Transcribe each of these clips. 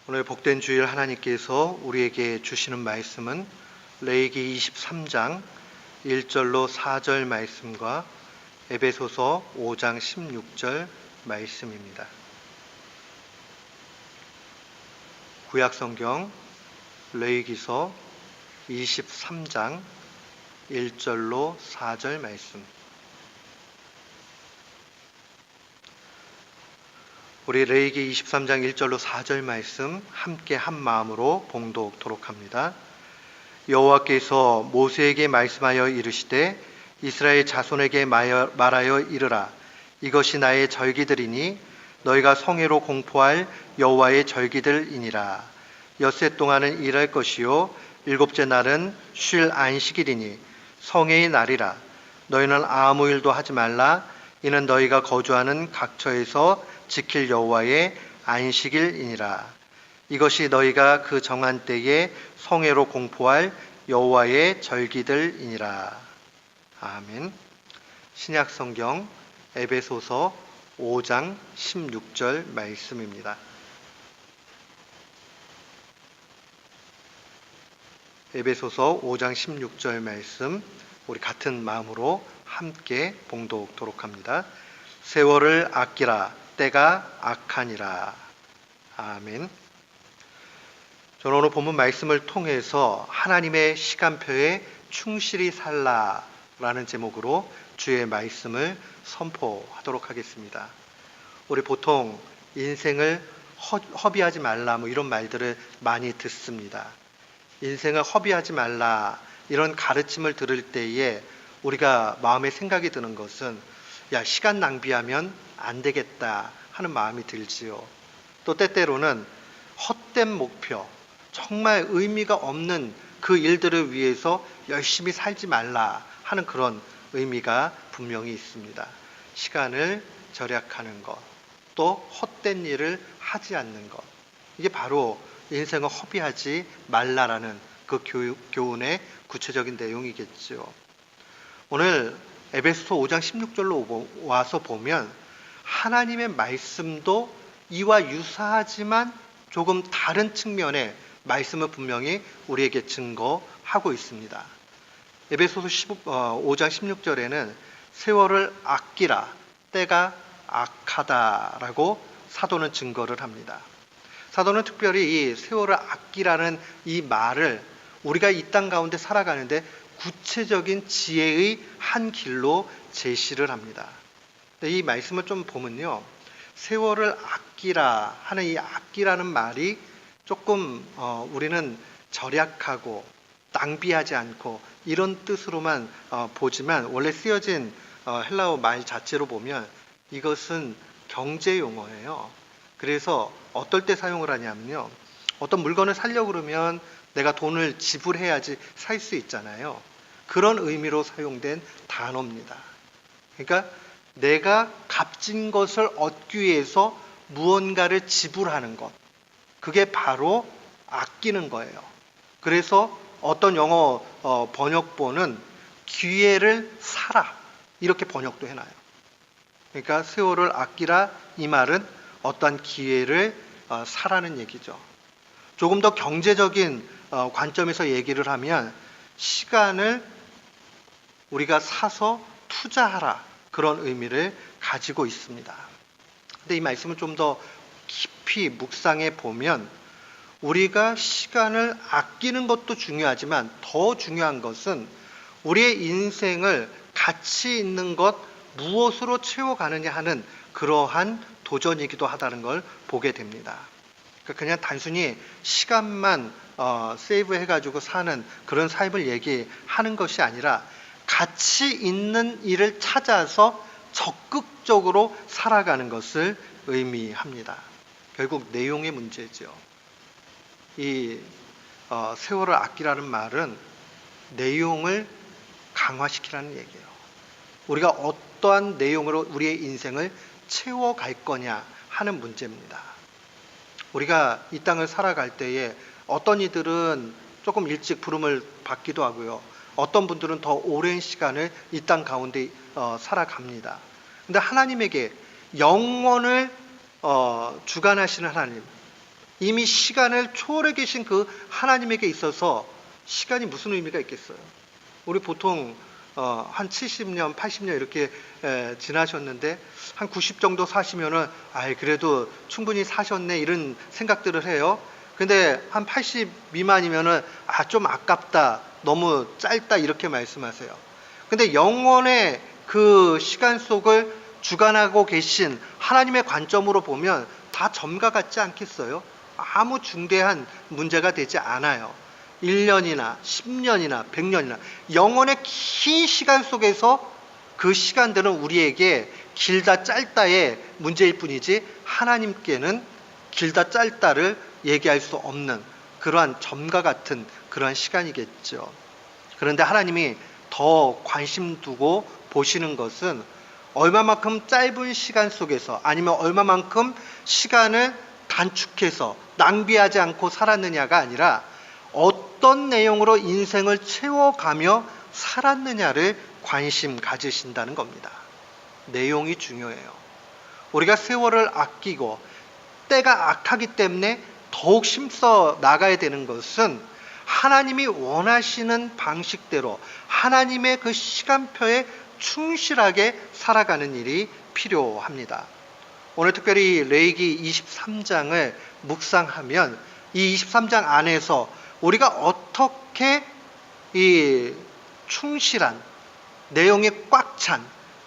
오늘 복된 주일 하나님께서 우리에게 주시는 말씀은 레위기 23장 1절로 4절 말씀과 에베소서 5장 16절 말씀입니다. 구약성경 레위기서 23장 1절로 4절 말씀. 우리 레위기 23장 1절로 4절 말씀 함께 한 마음으로 봉독토록 합니다. 여호와께서 모세에게 말씀하여 이르시되 이스라엘 자손에게 말하여 이르라. 이것이 나의 절기들이니 너희가 성회로 공포할 여호와의 절기들이니라. 엿새 동안은 일할 것이요 일곱째 날은 쉴 안식일이니 성회의 날이라. 너희는 아무 일도 하지 말라. 이는 너희가 거주하는 각처에서 지킬 여호와의 안식일이니라. 이것이 너희가 그 정한 때에 성회로 공포할 여호와의 절기들이니라. 아멘. 신약성경 에베소서 5장 16절 말씀입니다. 에베소서 5장 16절 말씀 우리 같은 마음으로 함께 봉독토록 합니다. 세월을 아끼라. 때가 악하니라. 아멘. 저는 오늘 본문 말씀을 통해서 하나님의 시간표에 충실히 살라라는 제목으로 주의 말씀을 선포하도록 하겠습니다. 우리 보통 인생을 허비하지 말라 이런 말들을 많이 듣습니다. 인생을 허비하지 말라 이런 가르침을 들을 때에 우리가 마음에 생각이 드는 것은 시간 낭비하면 안 되겠다 하는 마음이 들지요. 또 때때로는 헛된 목표, 정말 의미가 없는 그 일들을 위해서 열심히 살지 말라 하는 그런 의미가 분명히 있습니다. 시간을 절약하는 것, 또 헛된 일을 하지 않는 것, 이게 바로 인생을 허비하지 말라라는 그 교훈의 구체적인 내용이겠죠. 오늘 에베소서 5장 16절로 와서 보면 하나님의 말씀도 이와 유사하지만 조금 다른 측면의 말씀을 분명히 우리에게 증거하고 있습니다. 에베소서 5장 16절에는 세월을 아끼라, 때가 악하다라고 사도는 증거를 합니다. 사도는 특별히 이 세월을 아끼라는 이 말을 우리가 이 땅 가운데 살아가는데 구체적인 지혜의 한 길로 제시를 합니다. 이 말씀을 좀 보면요, 세월을 아끼라 하는 이 아끼라는 말이 조금 우리는 절약하고 낭비하지 않고 이런 뜻으로만 보지만 원래 쓰여진 헬라어 말 자체로 보면 이것은 경제 용어예요. 그래서 어떨 때 사용을 하냐면요, 어떤 물건을 사려고 그러면 내가 돈을 지불해야지 살 수 있잖아요. 그런 의미로 사용된 단어입니다. 그러니까 내가 값진 것을 얻기 위해서 무언가를 지불하는 것, 그게 바로 아끼는 거예요. 그래서 어떤 영어 번역본은 기회를 사라 이렇게 번역도 해놔요. 그러니까 세월을 아끼라 이 말은 어떠한 기회를 사라는 얘기죠. 조금 더 경제적인 관점에서 얘기를 하면 시간을 우리가 사서 투자하라 그런 의미를 가지고 있습니다. 근데 이 말씀을 좀 더 깊이 묵상해 보면 우리가 시간을 아끼는 것도 중요하지만 더 중요한 것은 우리의 인생을 가치 있는 것 무엇으로 채워가느냐 하는 그러한 도전이기도 하다는 걸 보게 됩니다. 그냥 단순히 시간만 세이브 해가지고 사는 그런 삶을 얘기하는 것이 아니라 가치 있는 일을 찾아서 적극적으로 살아가는 것을 의미합니다. 결국 내용의 문제죠. 이 세월을 아끼라는 말은 내용을 강화시키라는 얘기예요. 우리가 어떠한 내용으로 우리의 인생을 채워갈 거냐 하는 문제입니다. 우리가 이 땅을 살아갈 때에 어떤 이들은 조금 일찍 부름을 받기도 하고요. 어떤 분들은 더 오랜 시간을 이 땅 가운데 살아갑니다. 근데 하나님에게 영원을 주관하시는 하나님, 이미 시간을 초월해 계신 그 하나님에게 있어서 시간이 무슨 의미가 있겠어요? 우리 보통 한 70년, 80년 이렇게 지나셨는데 한 90 정도 사시면은 그래도 충분히 사셨네 이런 생각들을 해요. 근데 한 80 미만이면은 좀 아깝다, 너무 짧다 이렇게 말씀하세요. 근데 영원의 그 시간 속을 주관하고 계신 하나님의 관점으로 보면 다 점과 같지 않겠어요? 아무 중대한 문제가 되지 않아요. 1년이나 10년이나 100년이나 영원의 긴 시간 속에서 그 시간들은 우리에게 길다 짧다의 문제일 뿐이지 하나님께는 길다 짧다를 얘기할 수 없는 그러한 점과 같은 그러한 시간이겠죠. 그런데 하나님이 더 관심 두고 보시는 것은 얼마만큼 짧은 시간 속에서 아니면 얼마만큼 시간을 단축해서 낭비하지 않고 살았느냐가 아니라 어떤 내용으로 인생을 채워가며 살았느냐를 관심 가지신다는 겁니다. 내용이 중요해요. 우리가 세월을 아끼고 때가 악하기 때문에 더욱 힘써 나가야 되는 것은 하나님이 원하시는 방식대로 하나님의 그 시간표에 충실하게 살아가는 일이 필요합니다. 오늘 특별히 레위기 23장을 묵상하면 이 23장 안에서 우리가 어떻게 이 충실한 내용이 꽉 찬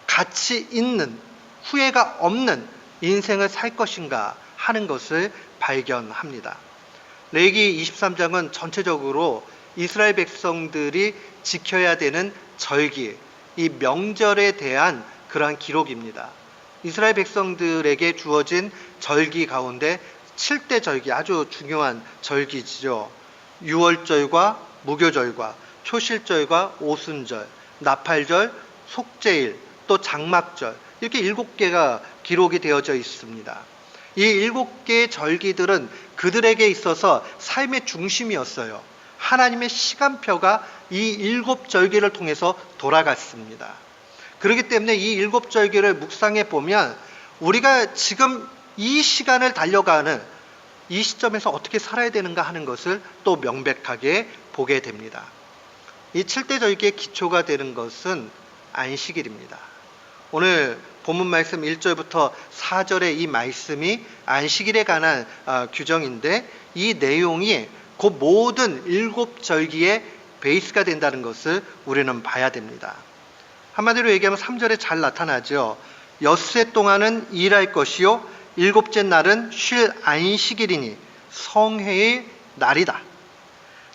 가치 있는 후회가 없는 인생을 살 것인가 하는 것을 발견합니다. 레위기 23장은 전체적으로 이스라엘 백성들이 지켜야 되는 절기, 이 명절에 대한 그러한 기록입니다. 이스라엘 백성들에게 주어진 절기 가운데 7대 절기, 아주 중요한 절기죠. 유월절과 무교절과 초실절과 오순절, 나팔절, 속죄일, 또 장막절, 이렇게 7개가 기록이 되어져 있습니다. 이 7개의 절기들은 그들에게 있어서 삶의 중심이었어요. 하나님의 시간표가 이 7절기를 통해서 돌아갔습니다. 그렇기 때문에 이 7절기를 묵상해 보면 우리가 지금 이 시간을 달려가는 이 시점에서 어떻게 살아야 되는가 하는 것을 또 명백하게 보게 됩니다. 이 7대 절기의 기초가 되는 것은 안식일입니다. 오늘 본문 말씀 1절부터 4절의 이 말씀이 안식일에 관한 규정인데 이 내용이 그 모든 7절기의 베이스가 된다는 것을 우리는 봐야 됩니다. 한마디로 얘기하면 3절에 잘 나타나죠. 엿새 동안은 일할 것이요 일곱째 날은 쉴 안식일이니 성회의 날이다.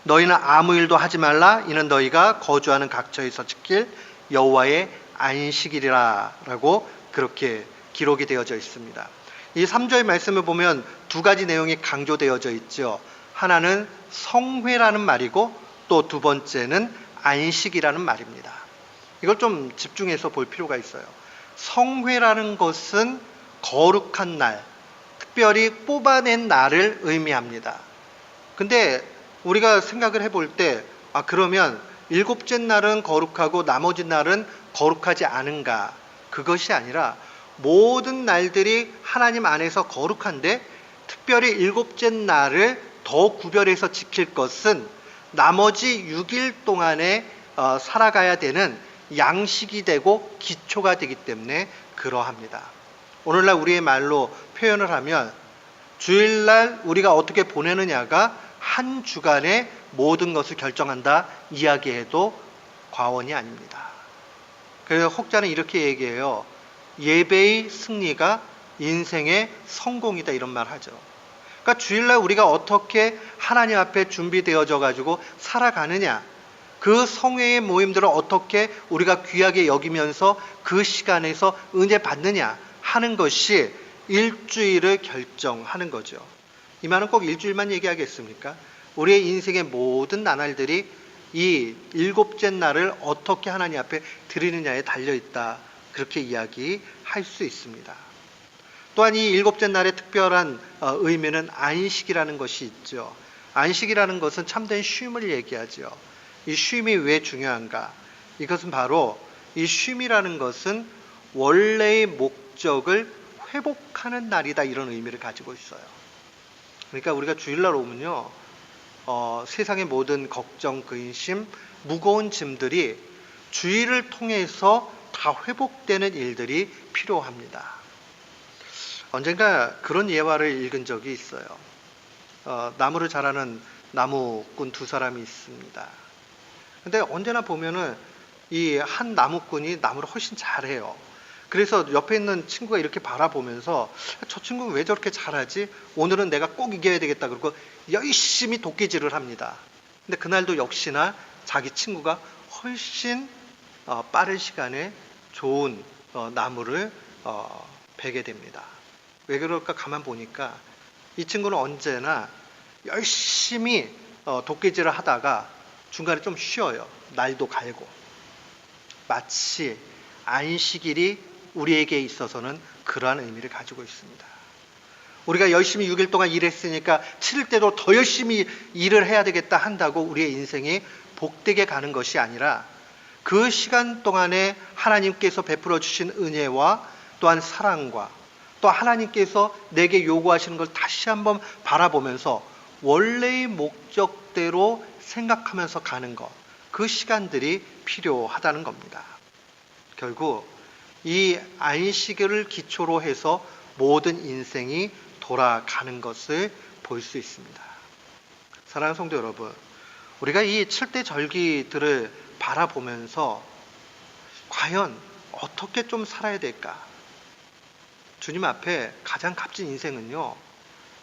너희는 아무 일도 하지 말라. 이는 너희가 거주하는 각처에서 지킬 여호와의 안식일이라 라고 그렇게 기록이 되어져 있습니다. 이 3절 말씀을 보면 두 가지 내용이 강조되어져 있죠. 하나는 성회라는 말이고 또 두 번째는 안식이라는 말입니다. 이걸 좀 집중해서 볼 필요가 있어요. 성회라는 것은 거룩한 날, 특별히 뽑아낸 날을 의미합니다. 근데 우리가 생각을 해볼 때 그러면 일곱째 날은 거룩하고 나머지 날은 거룩하지 않은가? 그것이 아니라 모든 날들이 하나님 안에서 거룩한데 특별히 일곱째 날을 더 구별해서 지킬 것은 나머지 6일 동안에 살아가야 되는 양식이 되고 기초가 되기 때문에 그러합니다. 오늘날 우리의 말로 표현을 하면 주일날 우리가 어떻게 보내느냐가 한 주간의 모든 것을 결정한다 이야기해도 과언이 아닙니다. 그래서 혹자는 이렇게 얘기해요. 예배의 승리가 인생의 성공이다 이런 말 하죠. 그러니까 주일날 우리가 어떻게 하나님 앞에 준비되어져 가지고 살아가느냐, 그 성회의 모임들을 어떻게 우리가 귀하게 여기면서 그 시간에서 은혜 받느냐 하는 것이 일주일을 결정하는 거죠. 이 말은 꼭 일주일만 얘기하겠습니까? 우리의 인생의 모든 나날들이 이 일곱째 날을 어떻게 하나님 앞에 드리느냐에 달려있다. 그렇게 이야기할 수 있습니다. 또한 이 일곱째 날의 특별한 의미는 안식이라는 것이 있죠. 안식이라는 것은 참된 쉼을 얘기하죠. 이 쉼이 왜 중요한가? 이것은 바로 이 쉼이라는 것은 원래의 목적을 회복하는 날이다, 이런 의미를 가지고 있어요. 그러니까 우리가 주일날 오면요, 세상의 모든 걱정, 근심, 무거운 짐들이 주일을 통해서 다 회복되는 일들이 필요합니다. 언젠가 그런 예화를 읽은 적이 있어요. 나무를 잘하는 나무꾼 두 사람이 있습니다. 근데 언제나 보면은 이 한 나무꾼이 나무를 훨씬 잘해요. 그래서 옆에 있는 친구가 이렇게 바라보면서 저 친구는 왜 저렇게 잘하지? 오늘은 내가 꼭 이겨야 되겠다. 그러고 열심히 도끼질을 합니다. 근데 그날도 역시나 자기 친구가 훨씬 빠른 시간에 좋은 나무를 베게 됩니다. 왜 그럴까 가만 보니까 이 친구는 언제나 열심히 도끼질을 하다가 중간에 좀 쉬어요. 날도 갈고. 마치 안식일이 우리에게 있어서는 그러한 의미를 가지고 있습니다. 우리가 열심히 6일 동안 일했으니까 7일 때도 더 열심히 일을 해야 되겠다 한다고 우리의 인생이 복되게 가는 것이 아니라 그 시간 동안에 하나님께서 베풀어 주신 은혜와 또한 사랑과 또 하나님께서 내게 요구하시는 걸 다시 한번 바라보면서 원래의 목적대로 생각하면서 가는 것, 그 시간들이 필요하다는 겁니다. 결국 이 안식일을 기초로 해서 모든 인생이 돌아가는 것을 볼 수 있습니다. 사랑하는 성도 여러분, 우리가 이 7대 절기들을 바라보면서 과연 어떻게 좀 살아야 될까? 주님 앞에 가장 값진 인생은요,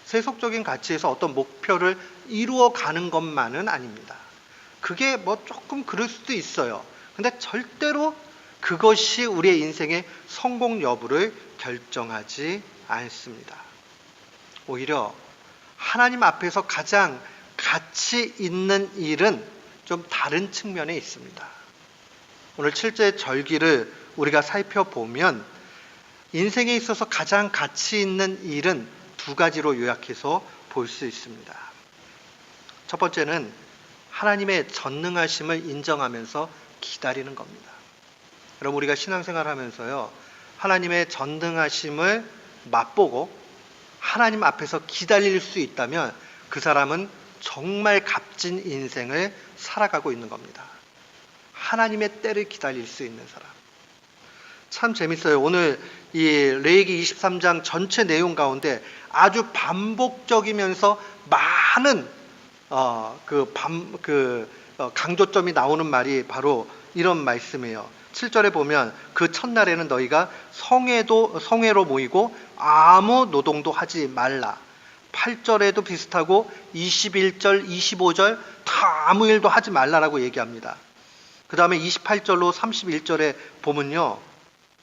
세속적인 가치에서 어떤 목표를 이루어가는 것만은 아닙니다. 그게 뭐 조금 그럴 수도 있어요. 근데 절대로 그것이 우리의 인생의 성공 여부를 결정하지 않습니다. 오히려 하나님 앞에서 가장 가치 있는 일은 좀 다른 측면에 있습니다. 오늘 7째 절기를 우리가 살펴보면 인생에 있어서 가장 가치 있는 일은 두 가지로 요약해서 볼 수 있습니다. 첫 번째는 하나님의 전능하심을 인정하면서 기다리는 겁니다. 여러분, 우리가 신앙생활 하면서요, 하나님의 전능하심을 맛보고 하나님 앞에서 기다릴 수 있다면 그 사람은 정말 값진 인생을 살아가고 있는 겁니다. 하나님의 때를 기다릴 수 있는 사람. 참 재밌어요. 오늘 이 레위기 23장 전체 내용 가운데 아주 반복적이면서 많은 강조점이 나오는 말이 바로 이런 말씀이에요. 7절에 보면 그 첫날에는 너희가 성회로 모이고 아무 노동도 하지 말라. 8절에도 비슷하고 21절, 25절 다 아무 일도 하지 말라라고 얘기합니다. 그 다음에 28절로 31절에 보면요,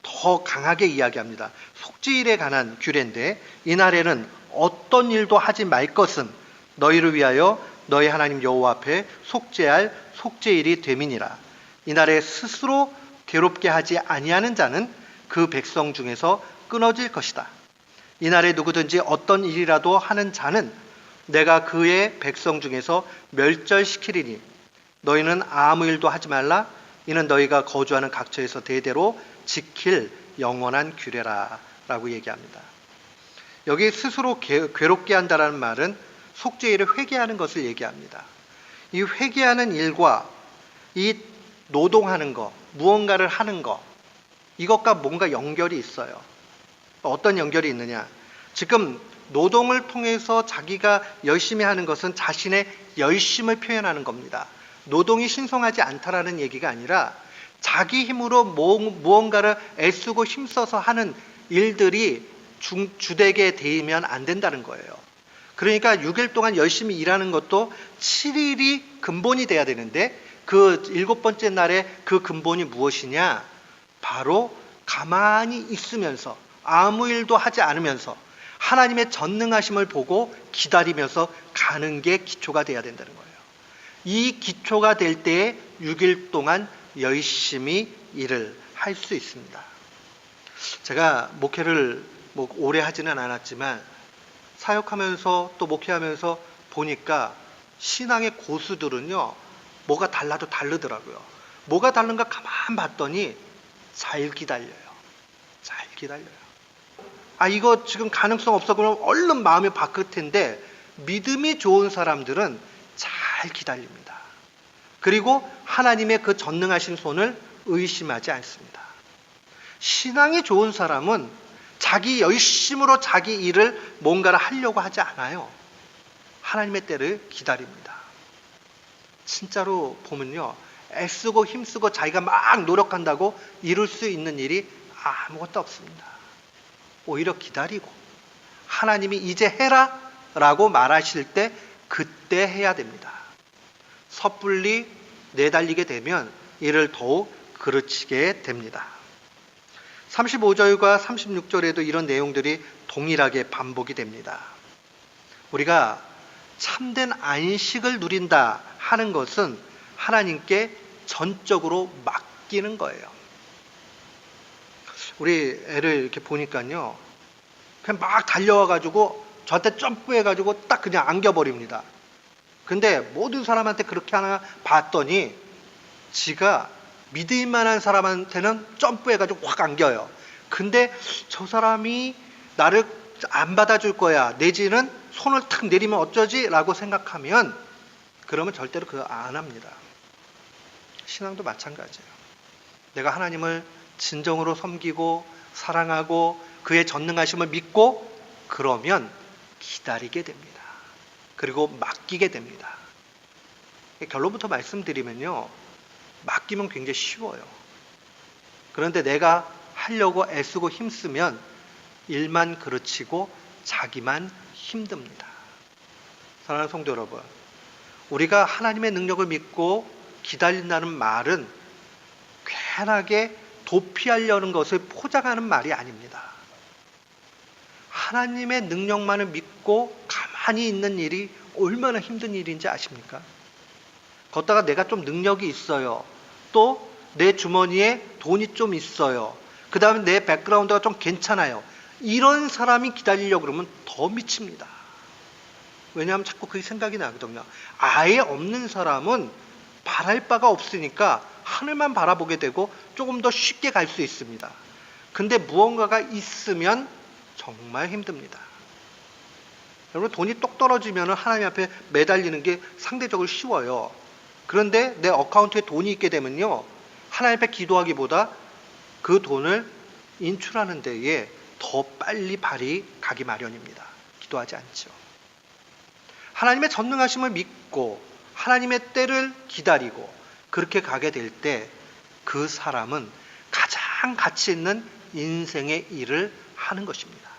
더 강하게 이야기합니다. 속죄일에 관한 규례인데 이날에는 어떤 일도 하지 말 것은 너희를 위하여 너희 하나님 여호와 앞에 속죄할 속죄일이 됨이니라. 이날에 스스로 괴롭게 하지 아니하는 자는 그 백성 중에서 끊어질 것이다. 이날에 누구든지 어떤 일이라도 하는 자는 내가 그의 백성 중에서 멸절시키리니 너희는 아무 일도 하지 말라. 이는 너희가 거주하는 각처에서 대대로 지킬 영원한 규례라 라고 얘기합니다. 여기 스스로 괴롭게 한다는 말은 속죄일을 회개하는 것을 얘기합니다. 이 회개하는 일과 이 노동하는 것, 무언가를 하는 것, 이것과 뭔가 연결이 있어요. 어떤 연결이 있느냐? 지금 노동을 통해서 자기가 열심히 하는 것은 자신의 열심을 표현하는 겁니다. 노동이 신성하지 않다라는 얘기가 아니라 자기 힘으로 무언가를 애쓰고 힘써서 하는 일들이 주되게 되면 안 된다는 거예요. 그러니까 6일 동안 열심히 일하는 것도 7일이 근본이 돼야 되는데 그 7번째 날에 그 근본이 무엇이냐? 바로 가만히 있으면서 아무 일도 하지 않으면서 하나님의 전능하심을 보고 기다리면서 가는 게 기초가 돼야 된다는 거예요. 이 기초가 될 때에 6일 동안 열심히 일을 할 수 있습니다. 제가 목회를 오래 하지는 않았지만 사역하면서 또 목회하면서 보니까 신앙의 고수들은요, 뭐가 달라도 다르더라고요. 뭐가 다른가 가만 봤더니 잘 기다려요. 잘 기다려요. 이거 지금 가능성 없어 그러면 얼른 마음이 바뀔 텐데 믿음이 좋은 사람들은 잘 기다립니다. 그리고 하나님의 그 전능하신 손을 의심하지 않습니다. 신앙이 좋은 사람은 자기 열심으로 자기 일을 뭔가를 하려고 하지 않아요. 하나님의 때를 기다립니다. 진짜로 보면요, 애쓰고 힘쓰고 자기가 막 노력한다고 이룰 수 있는 일이 아무것도 없습니다. 오히려 기다리고 하나님이 이제 해라 라고 말하실 때 그때 해야 됩니다. 섣불리 내달리게 되면 이를 더욱 그르치게 됩니다. 35절과 36절에도 이런 내용들이 동일하게 반복이 됩니다. 우리가 참된 안식을 누린다 하는 것은 하나님께 전적으로 맡기는 거예요. 우리 애를 이렇게 보니까요, 그냥 막 달려와가지고 저한테 점프해가지고 딱 그냥 안겨버립니다. 근데 모든 사람한테 그렇게 하나 봤더니 지가 믿을 만한 사람한테는 점프해가지고 확 안겨요. 근데 저 사람이 나를 안 받아줄 거야, 내지는 손을 탁 내리면 어쩌지? 라고 생각하면 그러면 절대로 그거 안 합니다. 신앙도 마찬가지예요. 내가 하나님을 진정으로 섬기고 사랑하고 그의 전능하심을 믿고 그러면 기다리게 됩니다. 그리고 맡기게 됩니다. 결론부터 말씀드리면요, 맡기면 굉장히 쉬워요. 그런데 내가 하려고 애쓰고 힘쓰면 일만 그르치고 자기만 힘듭니다. 사랑하는 성도 여러분, 우리가 하나님의 능력을 믿고 기다린다는 말은 괜하게 도피하려는 것을 포장하는 말이 아닙니다. 하나님의 능력만을 믿고 가만히 있는 일이 얼마나 힘든 일인지 아십니까? 걷다가 내가 좀 능력이 있어요. 또 내 주머니에 돈이 좀 있어요. 그 다음에 내 백그라운드가 좀 괜찮아요. 이런 사람이 기다리려고 그러면 더 미칩니다. 왜냐하면 자꾸 그게 생각이 나거든요. 아예 없는 사람은 바랄 바가 없으니까 하늘만 바라보게 되고 조금 더 쉽게 갈 수 있습니다. 근데 무언가가 있으면 정말 힘듭니다. 여러분, 돈이 똑 떨어지면 하나님 앞에 매달리는 게 상대적으로 쉬워요. 그런데 내 어카운트에 돈이 있게 되면요, 하나님 앞에 기도하기보다 그 돈을 인출하는 데에 더 빨리 발이 가기 마련입니다. 기도하지 않죠. 하나님의 전능하심을 믿고 하나님의 때를 기다리고 그렇게 가게 될 때 그 사람은 가장 가치 있는 인생의 일을 하는 것입니다.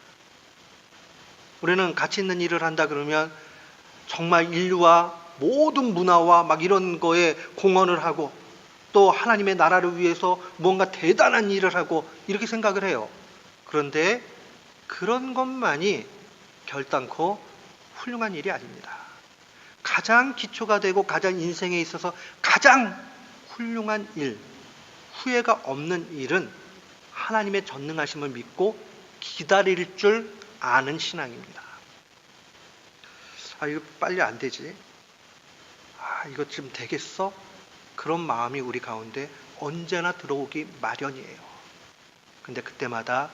우리는 가치 있는 일을 한다 그러면 정말 인류와 모든 문화와 막 이런 거에 공헌을 하고 또 하나님의 나라를 위해서 뭔가 대단한 일을 하고 이렇게 생각을 해요. 그런데 그런 것만이 결단코 훌륭한 일이 아닙니다. 가장 기초가 되고 가장 인생에 있어서 가장 훌륭한 일, 후회가 없는 일은 하나님의 전능하심을 믿고 기다릴 줄 아는 신앙입니다. 이거 빨리 안 되지. 이거 지금 되겠어? 그런 마음이 우리 가운데 언제나 들어오기 마련이에요. 근데 그때마다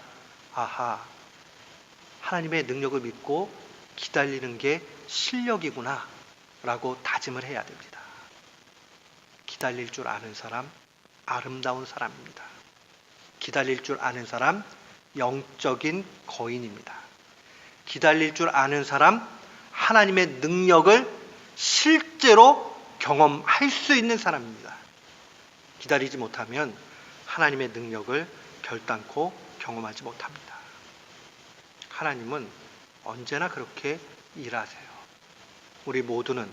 하나님의 능력을 믿고 기다리는 게 실력이구나 라고 다짐을 해야 됩니다. 기다릴 줄 아는 사람, 아름다운 사람입니다. 기다릴 줄 아는 사람, 영적인 거인입니다. 기다릴 줄 아는 사람, 하나님의 능력을 실제로 경험할 수 있는 사람입니다. 기다리지 못하면 하나님의 능력을 결단코 경험하지 못합니다. 하나님은 언제나 그렇게 일하세요. 우리 모두는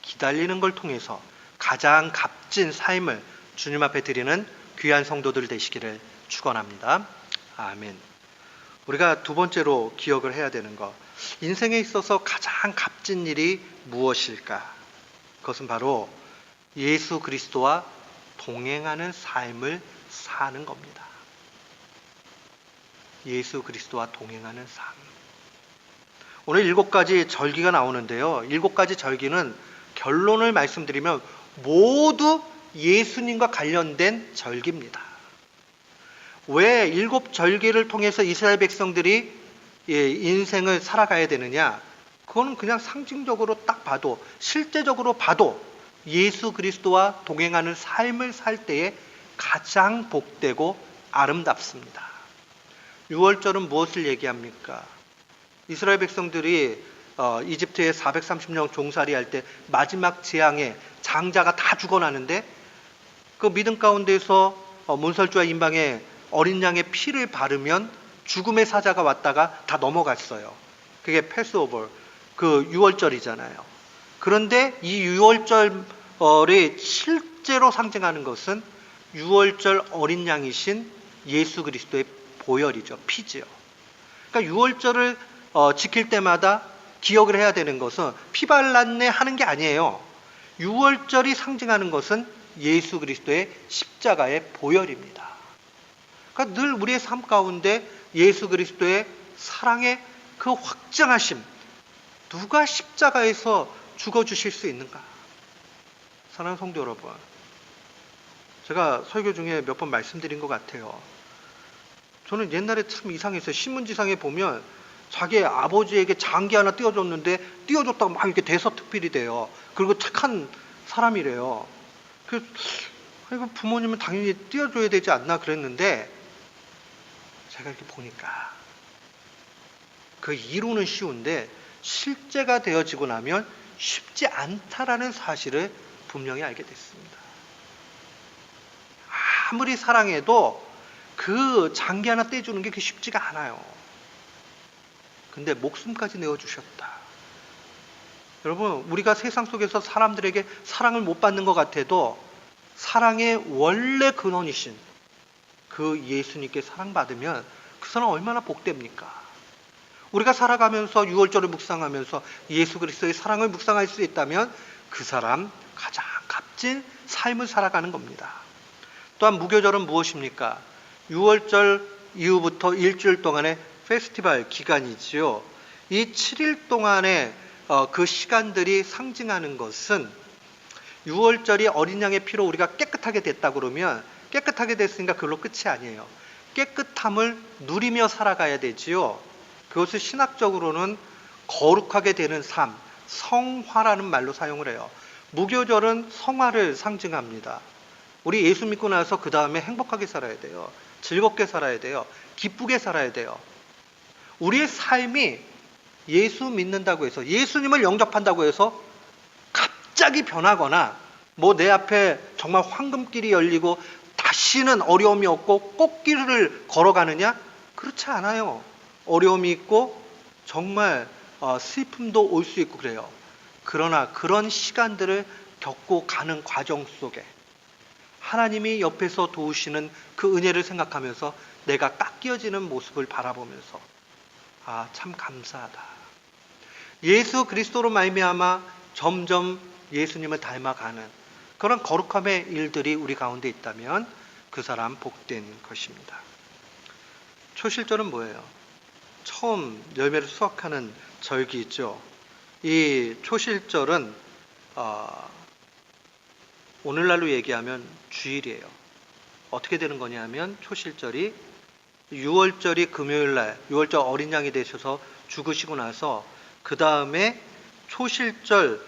기다리는 걸 통해서 가장 값진 삶을 주님 앞에 드리는 귀한 성도들 되시기를 축원합니다. 아멘. 우리가 두 번째로 기억을 해야 되는 것, 인생에 있어서 가장 값진 일이 무엇일까? 그것은 바로 예수 그리스도와 동행하는 삶을 사는 겁니다. 예수 그리스도와 동행하는 삶. 오늘 7가지 절기가 나오는데요. 7가지 절기는 결론을 말씀드리면 모두 예수님과 관련된 절기입니다. 왜 7절기를 통해서 이스라엘 백성들이 인생을 살아가야 되느냐? 그거는 그냥 상징적으로 딱 봐도, 실제적으로 봐도 예수 그리스도와 동행하는 삶을 살 때에 가장 복되고 아름답습니다. 6월절은 무엇을 얘기합니까? 이스라엘 백성들이 이집트에 430년 종살이 할 때 마지막 재앙에 장자가 다 죽어나는데 그 믿음 가운데서 문설주와 임방에 어린 양의 피를 바르면 죽음의 사자가 왔다가 다 넘어갔어요. 그게 패스오버, 그 6월절이잖아요. 그런데 이 6월절이 실제로 상징하는 것은 6월절 어린 양이신 예수 그리스도의 보혈이죠. 피지요. 그러니까 6월절을 지킬 때마다 기억을 해야 되는 것은 피 발랐네 하는 게 아니에요. 6월절이 상징하는 것은 예수 그리스도의 십자가의 보혈입니다. 그러니까 늘 우리의 삶 가운데 예수 그리스도의 사랑의 그 확증하심, 누가 십자가에서 죽어주실 수 있는가? 사랑하는 성도 여러분, 제가 설교 중에 몇 번 말씀드린 것 같아요. 저는 옛날에 참 이상했어요. 신문지상에 보면 자기 아버지에게 장기 하나 띄워줬는데 띄워줬다고 막 이렇게 대서특필이 돼요. 그리고 착한 사람이래요. 그래서 부모님은 당연히 띄워줘야 되지 않나 그랬는데 제가 이렇게 보니까 그 이론은 쉬운데 실제가 되어지고 나면 쉽지 않다라는 사실을 분명히 알게 됐습니다. 아무리 사랑해도 그 장기 하나 떼주는 게 쉽지가 않아요. 근데 목숨까지 내어주셨다. 여러분, 우리가 세상 속에서 사람들에게 사랑을 못 받는 것 같아도 사랑의 원래 근원이신 그 예수님께 사랑받으면 그 사람 얼마나 복됩니까? 우리가 살아가면서 6월절을 묵상하면서 예수 그리스도의 사랑을 묵상할 수 있다면 그 사람 가장 값진 삶을 살아가는 겁니다. 또한 무교절은 무엇입니까? 6월절 이후부터 일주일 동안의 페스티벌 기간이지요. 이 7일 동안의 그 시간들이 상징하는 것은 6월절이 어린 양의 피로 우리가 깨끗하게 됐다 그러면 깨끗하게 됐으니까 그걸로 끝이 아니에요. 깨끗함을 누리며 살아가야 되지요. 그것을 신학적으로는 거룩하게 되는 삶, 성화라는 말로 사용을 해요. 무교절은 성화를 상징합니다. 우리 예수 믿고 나서 그 다음에 행복하게 살아야 돼요. 즐겁게 살아야 돼요. 기쁘게 살아야 돼요. 우리의 삶이 예수 믿는다고 해서, 예수님을 영접한다고 해서 갑자기 변하거나 뭐 내 앞에 정말 황금길이 열리고 다시는 어려움이 없고 꽃길을 걸어가느냐? 그렇지 않아요. 어려움이 있고 정말 슬픔도 올 수 있고 그래요. 그러나 그런 시간들을 겪고 가는 과정 속에 하나님이 옆에서 도우시는 그 은혜를 생각하면서 내가 깎여지는 모습을 바라보면서 참 감사하다. 예수 그리스도로 말미암아 점점 예수님을 닮아가는 그런 거룩함의 일들이 우리 가운데 있다면 그 사람 복된 것입니다. 초실절은 뭐예요? 처음 열매를 수확하는 절기 있죠. 이 초실절은 오늘날로 얘기하면 주일이에요. 어떻게 되는 거냐면 초실절이 6월절이 금요일날 6월절 어린 양이 되셔서 죽으시고 나서 그 다음에 초실절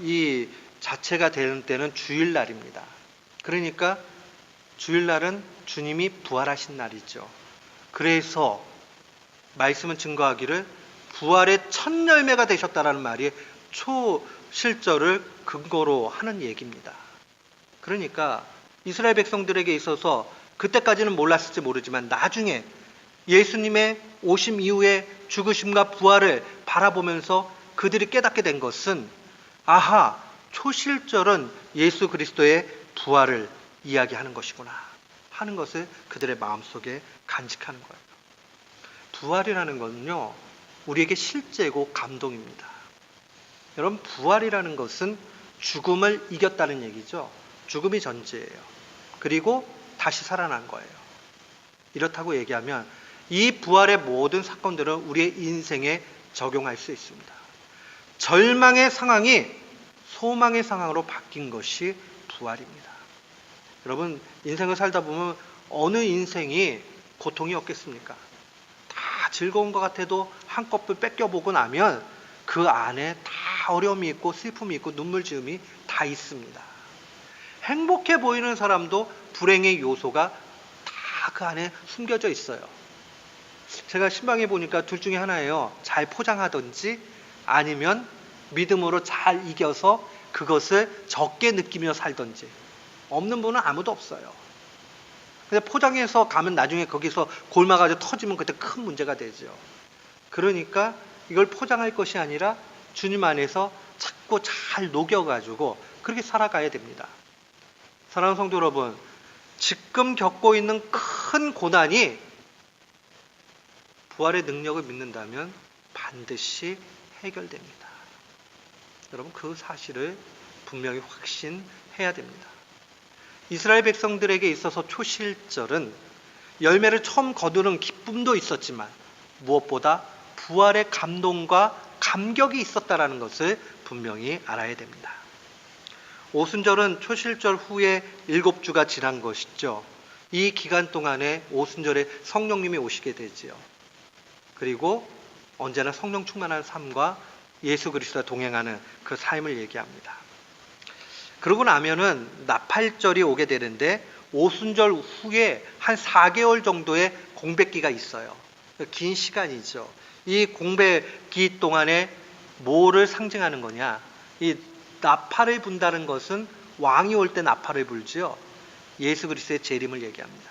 이 자체가 되는 때는 주일날입니다. 그러니까 주일날은 주님이 부활하신 날이죠. 그래서 말씀은 증거하기를 부활의 첫 열매가 되셨다라는 말이 초실절을 근거로 하는 얘기입니다. 그러니까 이스라엘 백성들에게 있어서 그때까지는 몰랐을지 모르지만 나중에 예수님의 오심 이후에 죽으심과 부활을 바라보면서 그들이 깨닫게 된 것은 초실절은 예수 그리스도의 부활을 이야기하는 것이구나 하는 것을 그들의 마음속에 간직하는 거예요. 부활이라는 것은요, 우리에게 실제고 감동입니다. 여러분, 부활이라는 것은 죽음을 이겼다는 얘기죠. 죽음이 전제예요. 그리고 다시 살아난 거예요. 이렇다고 얘기하면 이 부활의 모든 사건들은 우리의 인생에 적용할 수 있습니다. 절망의 상황이 소망의 상황으로 바뀐 것이 부활입니다. 여러분, 인생을 살다 보면 어느 인생이 고통이 없겠습니까? 다 즐거운 것 같아도 한꺼풀 뺏겨보고 나면 그 안에 다 어려움이 있고 슬픔이 있고 눈물지음이 다 있습니다. 행복해 보이는 사람도 불행의 요소가 다 그 안에 숨겨져 있어요. 제가 신방에 보니까 둘 중에 하나예요. 잘 포장하든지 아니면 믿음으로 잘 이겨서 그것을 적게 느끼며 살든지. 없는 분은 아무도 없어요. 근데 포장해서 가면 나중에 거기서 골마가지고 터지면 그때 큰 문제가 되죠. 그러니까 이걸 포장할 것이 아니라 주님 안에서 자꾸 잘 녹여가지고 그렇게 살아가야 됩니다. 사랑하는 성도 여러분, 지금 겪고 있는 큰 고난이 부활의 능력을 믿는다면 반드시 해결됩니다. 여러분, 그 사실을 분명히 확신해야 됩니다. 이스라엘 백성들에게 있어서 초실절은 열매를 처음 거두는 기쁨도 있었지만 무엇보다 부활의 감동과 감격이 있었다는 것을 분명히 알아야 됩니다. 오순절은 초실절 후에 7주가 지난 것이죠. 이 기간 동안에 오순절에 성령님이 오시게 되지요. 그리고 언제나 성령 충만한 삶과 예수 그리스도와 동행하는 그 삶을 얘기합니다. 그러고 나면은 나팔절이 오게 되는데 오순절 후에 한 4개월 정도의 공백기가 있어요. 긴 시간이죠. 이 공백기 동안에 뭐를 상징하는 거냐? 이 나팔을 분다는 것은 왕이 올 때 나팔을 불지요. 예수 그리스도의 재림을 얘기합니다.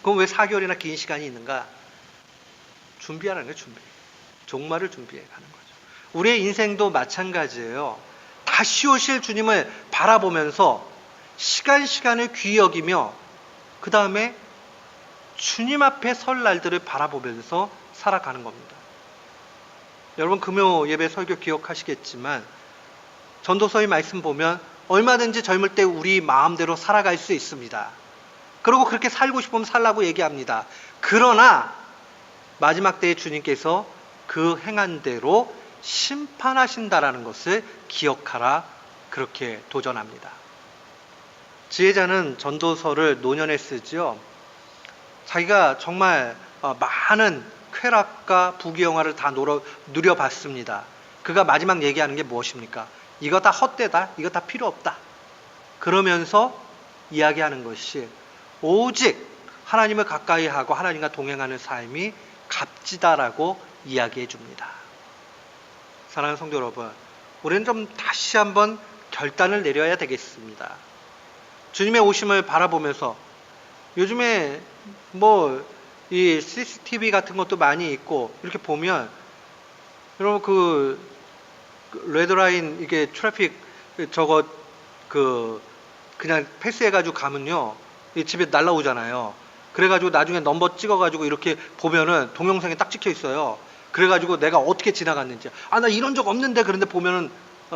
그럼 왜 4개월이나 긴 시간이 있는가? 준비하는 거예요, 준비. 종말을 준비해 가는 거죠. 우리의 인생도 마찬가지예요. 다시 오실 주님을 바라보면서 시간을 귀히 여기며 그 다음에 주님 앞에 설 날들을 바라보면서 살아가는 겁니다. 여러분, 금요 예배 설교 기억하시겠지만 전도서의 말씀 보면 얼마든지 젊을 때 우리 마음대로 살아갈 수 있습니다. 그리고 그렇게 살고 싶으면 살라고 얘기합니다. 그러나 마지막 때에 주님께서 그 행한 대로 심판하신다라는 것을 기억하라, 그렇게 도전합니다. 지혜자는 전도서를 노년에 쓰지요. 자기가 정말 많은 쾌락과 부귀영화를 다 누려봤습니다. 그가 마지막 얘기하는 게 무엇입니까? 이거 다 헛되다, 이거 다 필요 없다. 그러면서 이야기하는 것이 오직 하나님을 가까이 하고 하나님과 동행하는 삶이 값지다라고 이야기해 줍니다. 사랑하는 성도 여러분, 우리는 좀 다시 한번 결단을 내려야 되겠습니다. 주님의 오심을 바라보면서 요즘에 이 CCTV 같은 것도 많이 있고 이렇게 보면 여러분 그 레드라인 이게 트래픽 저거 그냥 패스해가지고 가면요 이 집에 날라오잖아요. 그래가지고 나중에 넘버 찍어가지고 이렇게 보면은 동영상에 딱 찍혀 있어요. 그래가지고 내가 어떻게 지나갔는지 나 이런 적 없는데 그런데 보면은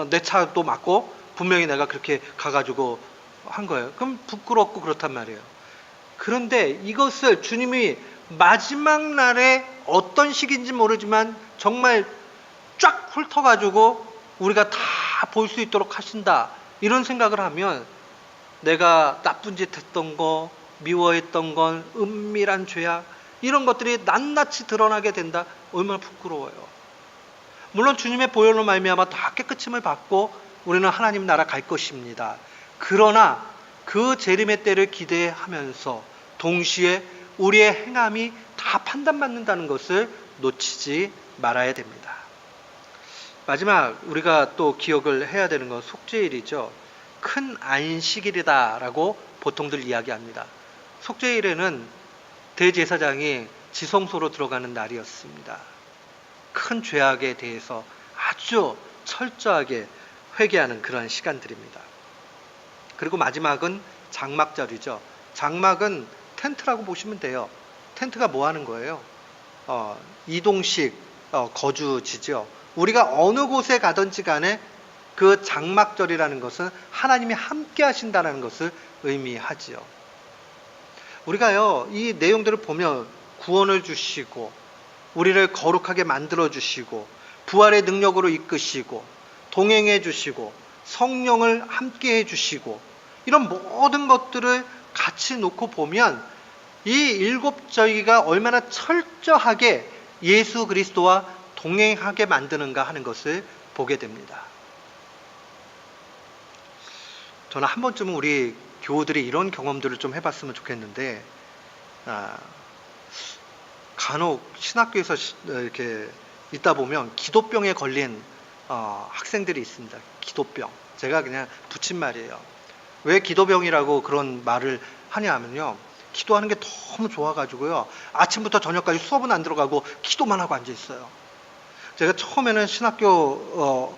내 차도 맞고 분명히 내가 그렇게 가가지고 한 거예요. 그럼 부끄럽고 그렇단 말이에요. 그런데 이것을 주님이 마지막 날에 어떤 시기인지 모르지만 정말 쫙 훑어가지고 우리가 다 볼 수 있도록 하신다, 이런 생각을 하면 내가 나쁜 짓 했던 거, 미워했던 건, 은밀한 죄악, 이런 것들이 낱낱이 드러나게 된다. 얼마나 부끄러워요. 물론 주님의 보혈로 말미암아 다 깨끗임을 받고 우리는 하나님 나라 갈 것입니다. 그러나 그 재림의 때를 기대하면서 동시에 우리의 행함이 다 판단받는다는 것을 놓치지 말아야 됩니다. 마지막 우리가 또 기억을 해야 되는 건 속죄일이죠. 큰 안식일이다라고 보통들 이야기합니다. 속죄일에는 대제사장이 지성소로 들어가는 날이었습니다. 큰 죄악에 대해서 아주 철저하게 회개하는 그런 시간들입니다. 그리고 마지막은 장막절이죠. 장막은 텐트라고 보시면 돼요. 텐트가 뭐 하는 거예요? 이동식 거주지죠. 우리가 어느 곳에 가든지 간에 그 장막절이라는 것은 하나님이 함께 하신다는 것을 의미하지요. 우리가요, 이 내용들을 보면 구원을 주시고 우리를 거룩하게 만들어 주시고 부활의 능력으로 이끄시고 동행해 주시고 성령을 함께 해주시고 이런 모든 것들을 같이 놓고 보면 이 일곱 저기가 얼마나 철저하게 예수 그리스도와 동행하게 만드는가 하는 것을 보게 됩니다. 저는 한 번쯤은 우리 교우들이 이런 경험들을 좀 해봤으면 좋겠는데, 간혹 신학교에서 이렇게 있다 보면 기도병에 걸린 학생들이 있습니다. 기도병. 제가 그냥 붙인 말이에요. 왜 기도병이라고 그런 말을 하냐 하면요, 기도하는 게 너무 좋아가지고요, 아침부터 저녁까지 수업은 안 들어가고 기도만 하고 앉아 있어요. 제가 처음에는 신학교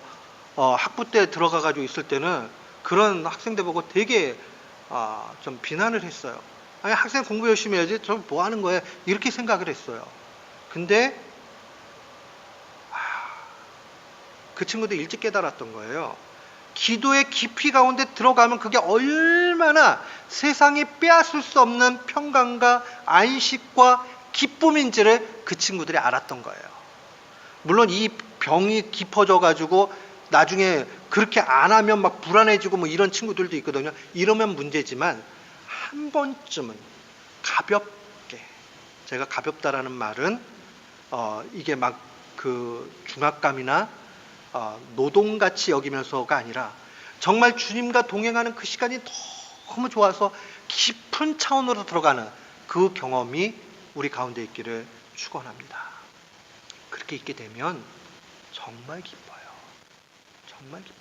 학부 때 들어가가지고 있을 때는 그런 학생들 보고 되게 좀 비난을 했어요. 아니, 학생 공부 열심히 해야지, 저 뭐 하는 거예요? 이렇게 생각을 했어요. 근데 그 친구도 일찍 깨달았던 거예요. 기도의 깊이 가운데 들어가면 그게 얼마나 세상이 빼앗을 수 없는 평강과 안식과 기쁨인지를 그 친구들이 알았던 거예요. 물론 이 병이 깊어져 가지고 나중에 그렇게 안 하면 막 불안해지고 뭐 이런 친구들도 있거든요. 이러면 문제지만 한 번쯤은 가볍게, 제가 가볍다라는 말은 이게 막 그 중압감이나 노동같이 여기면서가 아니라 정말 주님과 동행하는 그 시간이 너무 좋아서 깊은 차원으로 들어가는 그 경험이 우리 가운데 있기를 축원합니다. 그렇게 있게 되면 정말 기뻐요. 정말 기뻐요.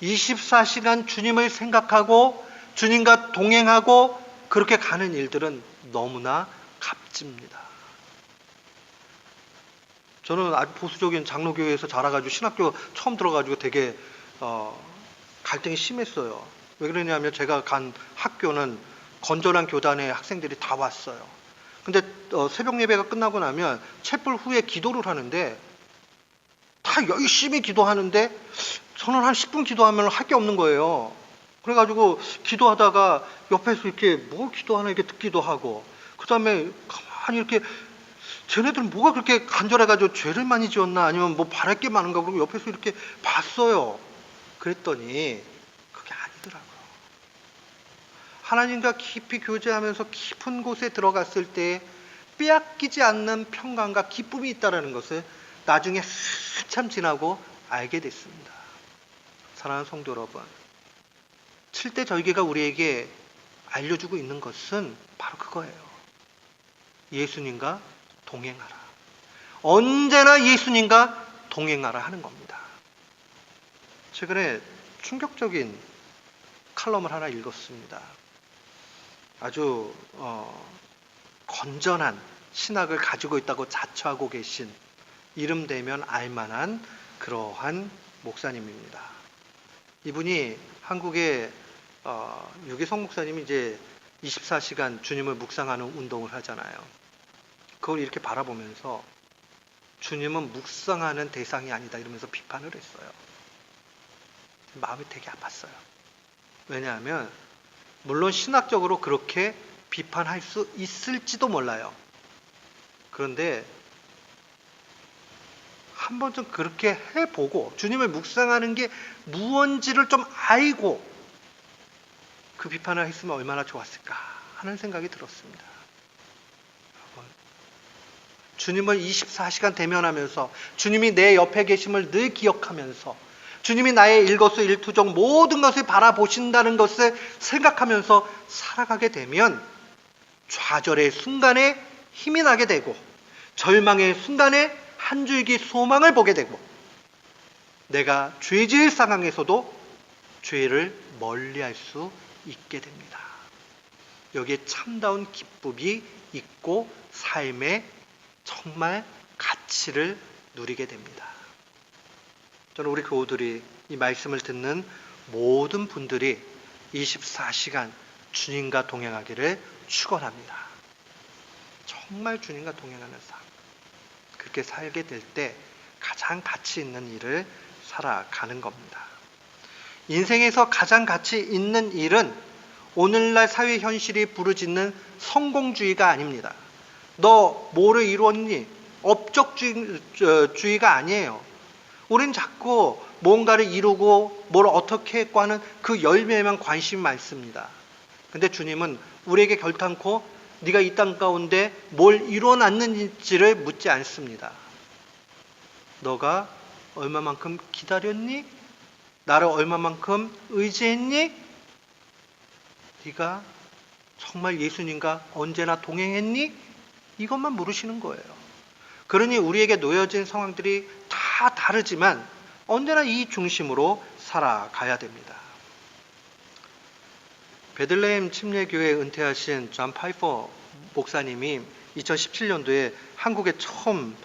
24시간 주님을 생각하고 주님과 동행하고 그렇게 가는 일들은 너무나 값집니다. 저는 아주 보수적인 장로교회에서 자라가지고 신학교 처음 들어가지고 되게 갈등이 심했어요. 왜 그러냐면 제가 간 학교는 건전한 교단의 학생들이 다 왔어요. 근데 새벽 예배가 끝나고 나면 촛불 후에 기도를 하는데 다 열심히 기도하는데 저는 한 10분 기도하면 할 게 없는 거예요. 그래가지고 기도하다가 옆에서 이렇게 뭘 기도하나 이렇게 듣기도 하고, 그 다음에 가만히 이렇게 쟤네들은 뭐가 그렇게 간절해가지고 죄를 많이 지었나 아니면 뭐 바랄 게 많은가 그러고 옆에서 이렇게 봤어요. 그랬더니 그게 아니더라고요. 하나님과 깊이 교제하면서 깊은 곳에 들어갔을 때 빼앗기지 않는 평강과 기쁨이 있다는 것을 나중에 한참 지나고 알게 됐습니다. 사랑하는 성도 여러분, 7대 절기가 우리에게 알려주고 있는 것은 바로 그거예요. 예수님과 동행하라. 언제나 예수님과 동행하라 하는 겁니다. 최근에 충격적인 칼럼을 하나 읽었습니다. 아주 건전한 신학을 가지고 있다고 자처하고 계신, 이름 대면 알만한 그러한 목사님입니다. 이분이 한국의 유기성 목사님이 이제 24시간 주님을 묵상하는 운동을 하잖아요. 그걸 이렇게 바라보면서 주님은 묵상하는 대상이 아니다 이러면서 비판을 했어요. 마음이 되게 아팠어요. 왜냐하면 물론 신학적으로 그렇게 비판할 수 있을지도 몰라요. 그런데 한 번쯤 그렇게 해보고 주님을 묵상하는 게 무언지를 좀 알고 그 비판을 했으면 얼마나 좋았을까 하는 생각이 들었습니다. 주님을 24시간 대면하면서 주님이 내 옆에 계심을 늘 기억하면서 주님이 나의 일거수일투족 모든 것을 바라보신다는 것을 생각하면서 살아가게 되면 좌절의 순간에 힘이 나게 되고 절망의 순간에 한 줄기 소망을 보게 되고 내가 죄지을 상황에서도 죄를 멀리할 수 있게 됩니다. 여기에 참다운 기쁨이 있고 삶의 정말 가치를 누리게 됩니다. 저는 우리 교우들이 이 말씀을 듣는 모든 분들이 24시간 주님과 동행하기를 축원합니다. 정말 주님과 동행하는 삶, 그렇게 살게 될 때 가장 가치 있는 일을 살아가는 겁니다. 인생에서 가장 가치 있는 일은 오늘날 사회 현실이 부르짖는 성공주의가 아닙니다. 너 뭐를 이루었니? 업적주의가 아니에요. 우린 자꾸 뭔가를 이루고 뭘 어떻게 했고 하는 그 열매에만 관심이 많습니다. 근데 주님은 우리에게 결단코 네가 이 땅 가운데 뭘 이뤄놨는지를 묻지 않습니다. 너가 얼마만큼 기다렸니? 나를 얼마만큼 의지했니? 네가 정말 예수님과 언제나 동행했니? 이것만 물으시는 거예요. 그러니 우리에게 놓여진 상황들이 다 다르지만 언제나 이 중심으로 살아가야 됩니다. 베들레헴 침례교회 은퇴하신 존 파이퍼 목사님이 2017년도에 한국에 처음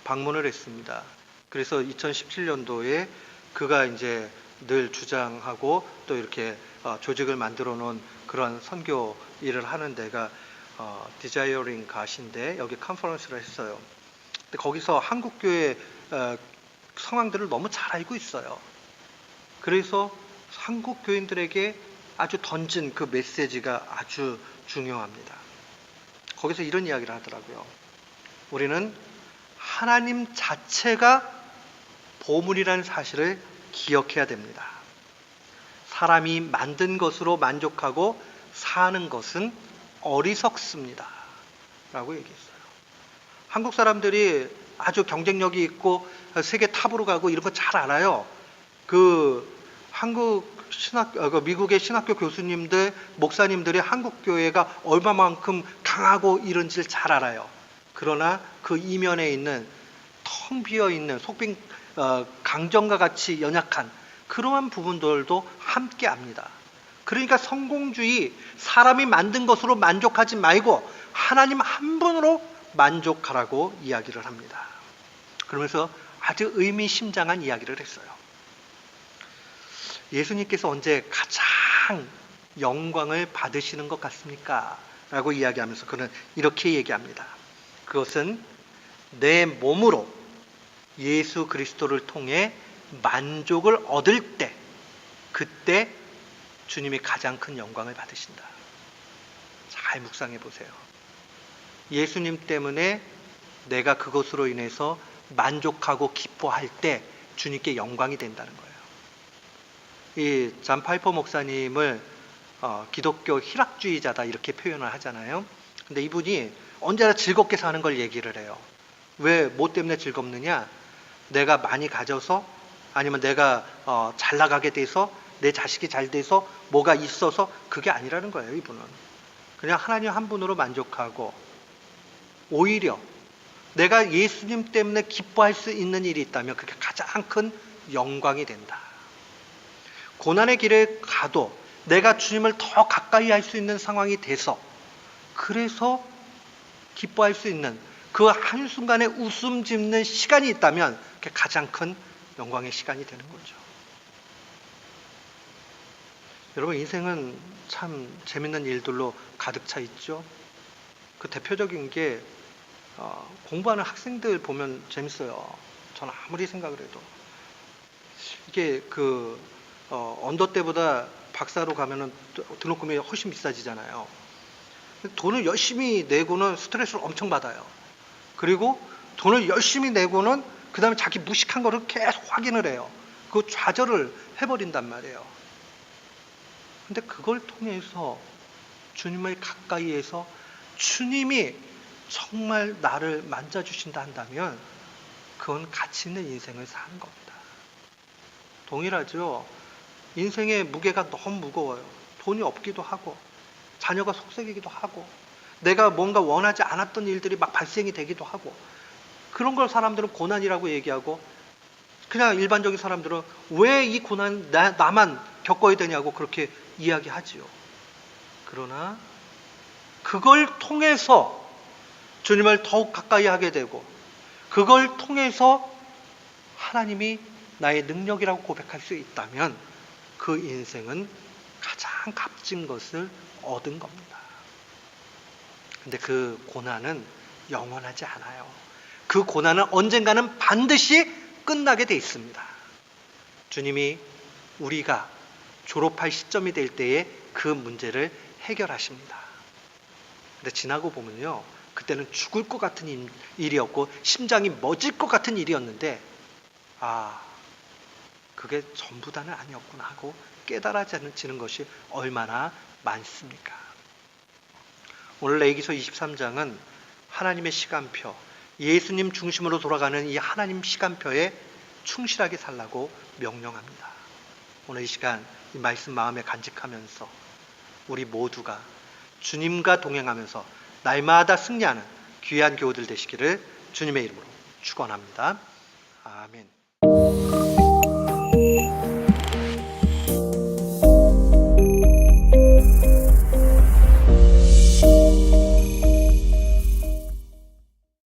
방문을 했습니다. 그래서 2017년도에 그가 이제 늘 주장하고 또 이렇게 조직을 만들어 놓은 그런 선교 일을 하는 데가 디자이어링 갓인데 여기 컨퍼런스를 했어요. 근데 거기서 한국 교회 상황들을 너무 잘 알고 있어요. 그래서 한국 교인들에게 아주 던진 그 메시지가 아주 중요합니다. 거기서 이런 이야기를 하더라고요. 우리는 하나님 자체가 보물이라는 사실을 기억해야 됩니다. 사람이 만든 것으로 만족하고 사는 것은 어리석습니다. 라고 얘기했어요. 한국 사람들이 아주 경쟁력이 있고 세계 탑으로 가고 이런 거 잘 알아요. 미국의 신학교 교수님들, 목사님들이 한국 교회가 얼마만큼 강하고 이런지를 잘 알아요. 그러나 그 이면에 있는 텅 비어 있는 속빈 강정과 같이 연약한 그러한 부분들도 함께 압니다. 그러니까 성공주의, 사람이 만든 것으로 만족하지 말고 하나님 한 분으로 만족하라고 이야기를 합니다. 그러면서 아주 의미심장한 이야기를 했어요. 예수님께서 언제 가장 영광을 받으시는 것 같습니까? 라고 이야기하면서 그는 이렇게 얘기합니다. 그것은 내 몸으로 예수 그리스도를 통해 만족을 얻을 때, 그때 주님이 가장 큰 영광을 받으신다. 잘 묵상해 보세요. 예수님 때문에 내가 그것으로 인해서 만족하고 기뻐할 때 주님께 영광이 된다는 거예요. 이 존 파이퍼 목사님을 기독교 희락주의자다 이렇게 표현을 하잖아요. 근데 이분이 언제나 즐겁게 사는 걸 얘기를 해요. 왜, 뭐 때문에 즐겁느냐? 내가 많이 가져서, 아니면 내가 잘 나가게 돼서, 내 자식이 잘 돼서, 뭐가 있어서, 그게 아니라는 거예요. 이분은 그냥 하나님 한 분으로 만족하고, 오히려 내가 예수님 때문에 기뻐할 수 있는 일이 있다면 그게 가장 큰 영광이 된다. 고난의 길에 가도 내가 주님을 더 가까이 할 수 있는 상황이 돼서, 그래서 기뻐할 수 있는 그 한순간에 웃음 짓는 시간이 있다면 그게 가장 큰 영광의 시간이 되는 거죠. 여러분, 인생은 참 재밌는 일들로 가득 차 있죠. 그 대표적인 게 공부하는 학생들 보면 재밌어요. 저는 아무리 생각을 해도 이게 언더 때보다 박사로 가면은 등록금이 훨씬 비싸지잖아요. 돈을 열심히 내고는 스트레스를 엄청 받아요. 그리고 돈을 열심히 내고는 그 다음에 자기 무식한 거를 계속 확인을 해요. 그 좌절을 해버린단 말이에요. 근데 그걸 통해서 주님을 가까이 해서 주님이 정말 나를 만져주신다 한다면 그건 가치 있는 인생을 사는 겁니다. 동일하죠. 인생의 무게가 너무 무거워요. 돈이 없기도 하고, 자녀가 속썩이기도 하고, 내가 뭔가 원하지 않았던 일들이 막 발생이 되기도 하고, 그런 걸 사람들은 고난이라고 얘기하고, 그냥 일반적인 사람들은 왜 이 고난 나만 겪어야 되냐고 그렇게 이야기하지요. 그러나 그걸 통해서 주님을 더욱 가까이 하게 되고, 그걸 통해서 하나님이 나의 능력이라고 고백할 수 있다면 그 인생은 가장 값진 것을 얻은 겁니다. 근데 그 고난은 영원하지 않아요. 그 고난은 언젠가는 반드시 끝나게 돼 있습니다. 주님이 우리가 졸업할 시점이 될 때에 그 문제를 해결하십니다. 근데 지나고 보면요, 그때는 죽을 것 같은 일이었고 심장이 멎을 것 같은 일이었는데, 그게 전부 다는 아니었구나 하고 깨달아지는 것이 얼마나 많습니까? 오늘 레위기서 23장은 하나님의 시간표, 예수님 중심으로 돌아가는 이 하나님 시간표에 충실하게 살라고 명령합니다. 오늘 이 시간 이 말씀 마음에 간직하면서 우리 모두가 주님과 동행하면서 날마다 승리하는 귀한 교우들 되시기를 주님의 이름으로 축원합니다. 아멘.